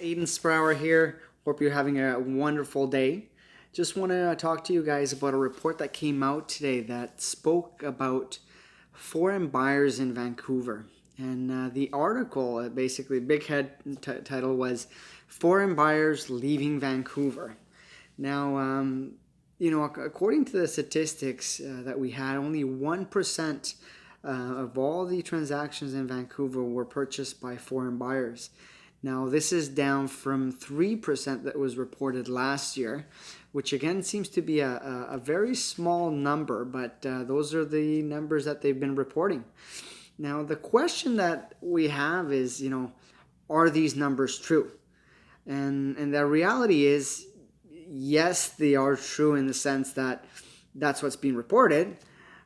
Aiden Sprower here. Hope you're having a wonderful day. Just want to talk to you guys about a report that came out today that spoke about foreign buyers in Vancouver. And the article, basically, big head title was Foreign Buyers Leaving Vancouver. Now, according to the statistics that we had, only 1% of all the transactions in Vancouver were purchased by foreign buyers. Now, this is down from 3% that was reported last year, which again seems to be a very small number, but those are the numbers that they've been reporting. Now, the question that we have is, are these numbers true? And the reality is, yes, they are true in the sense that that's what's being reported,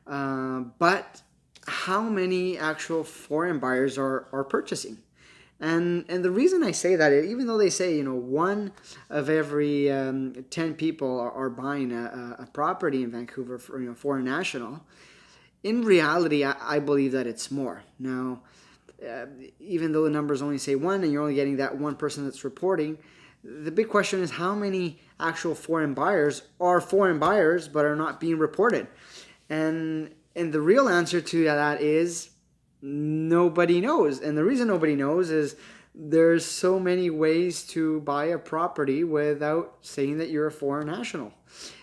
but how many actual foreign buyers are purchasing? And the reason I say that, even though they say, one of every 10 people are buying a property in Vancouver for, foreign national, in reality, I believe that it's more. Now, even though the numbers only say one and you're only getting that one person that's reporting, the big question is how many actual foreign buyers are foreign buyers but are not being reported? And the real answer to that is nobody knows. And the reason nobody knows is there's so many ways to buy a property without saying that you're a foreign national.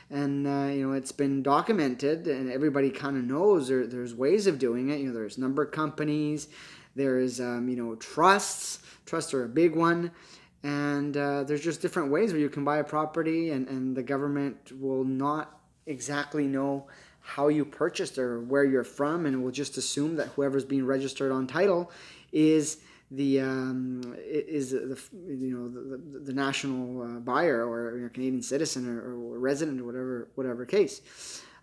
And, it's been documented and everybody kind of knows there's ways of doing it. There's number companies, there's, trusts. Trusts are a big one. And there's just different ways where you can buy a property and the government will not exactly know how you purchased or where you're from, and we'll just assume that whoever's being registered on title is the national buyer or Canadian citizen or resident or whatever case.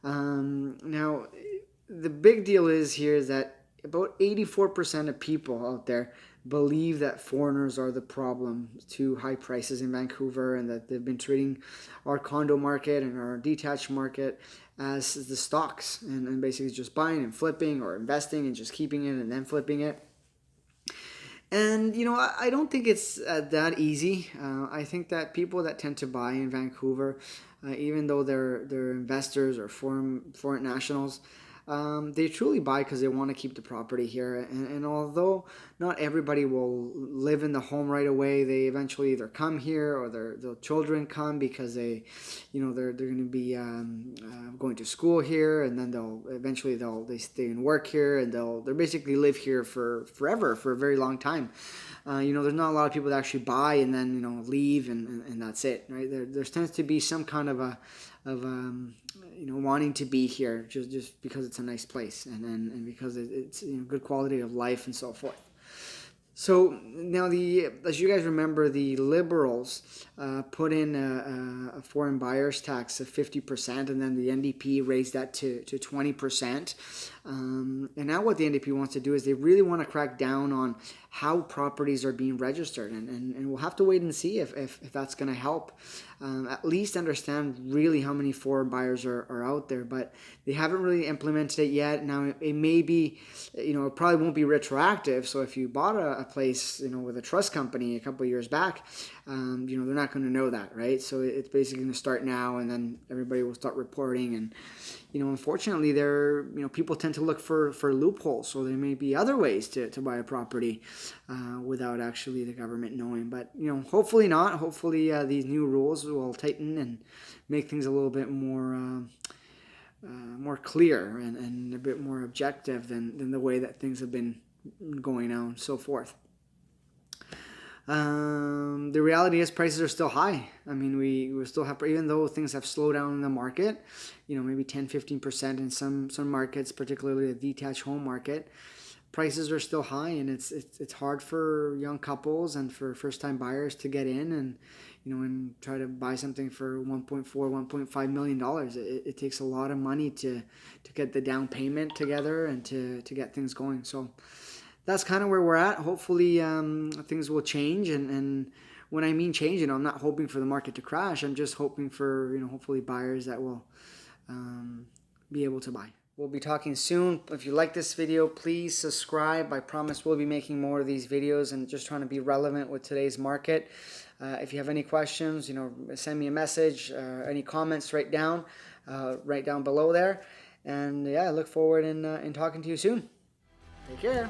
Now, the big deal is here is that about 84% of people out there believe that foreigners are the problem to high prices in Vancouver, and that they've been treating our condo market and our detached market as the stocks and basically just buying and flipping or investing and just keeping it and then flipping it. And, I don't think it's that easy. I think that people that tend to buy in Vancouver, even though they're investors or foreign nationals, they truly buy because they want to keep the property here. And although not everybody will live in the home right away, they eventually either come here or their children come because they're going to be going to school here, and then they stay and work here, and they'll basically live here for forever, for a very long time. There's not a lot of people that actually buy and then leave and that's it, right? There tends to be some kind of wanting to be here just because it's a nice place and because it's good quality of life and so forth. So now, as you guys remember, the Liberals put in a foreign buyers tax of 50%, and then the NDP raised that to 20%. And now what the NDP wants to do is they really want to crack down on how properties are being registered, and we'll have to wait and see if that's going to help at least understand really how many foreign buyers are out there. But they haven't really implemented it yet. Now, it may be, it probably won't be retroactive. So if you bought a place, with a trust company a couple of years back, they're not going to know that, right? So it's basically going to start now, and then everybody will start reporting. And, unfortunately, people tend to look for loopholes. So there may be other ways to buy a property without actually the government knowing. But, hopefully not. Hopefully these new rules will tighten and make things a little bit more clear and a bit more objective than the way that things have been going on and so forth. The reality is prices are still high. I mean, we still have, even though things have slowed down in the market, maybe 10-15% in some markets, particularly the detached home market, prices are still high, and it's hard for young couples and for first-time buyers to get in and try to buy something for $1.5 million. It takes a lot of money to get the down payment together and to get things going. So that's kind of where we're at. Hopefully things will change, and when I mean change, I'm not hoping for the market to crash. I'm just hoping for hopefully buyers that will be able to buy. We'll be talking soon. If you like this video, please subscribe. I promise we'll be making more of these videos and just trying to be relevant with today's market. If you have any questions, send me a message. Any comments, write down below there. And yeah, I look forward in talking to you soon. Take care.